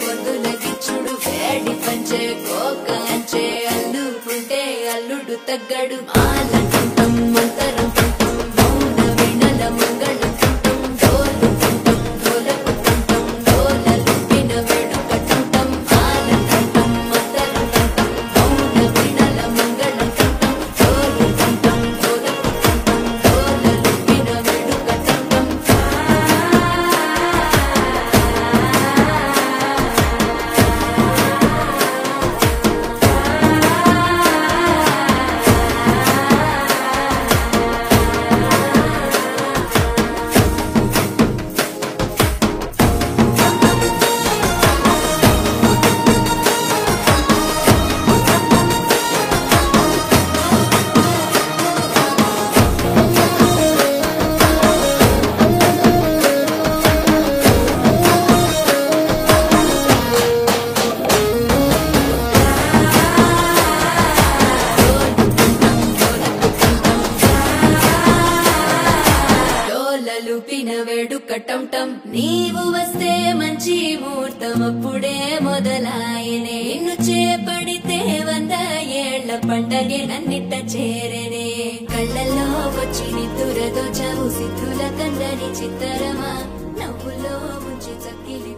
పొద్దుల గిచ్చుడు వేడి పంచే కోక అంచే అల్లుకుంటే అల్లుడు తగ్గడు మాలంటుంటాం మంతరం తుంటాం మౌన వీణల మంగళం తుంటాం డోలు తుంటాం డోలకు తుంటాం డోలలు పిన వేడుక తుంటాం మాలంటుంటాం మంతరం తుంటాం మౌన వీణల మంగళం తుంటాం డోలు తుంటాం డోలకు తుంటాం డోలలు పిన వేడుక తుంటాం లూపిన వేడుక టంటం నీవు వస్తే మంచి ముహూర్తం అప్పుడే మొదలాయనే నిన్ను చేపడితే 100 ఏళ్ల పండగే నన్నిట్ట చేరనే కళ్ళల్లో వచ్చి నిద్దురతో చవు సిద్ధుల కందని చిత్తరమా నవ్వులో ముంచి చక్కిలి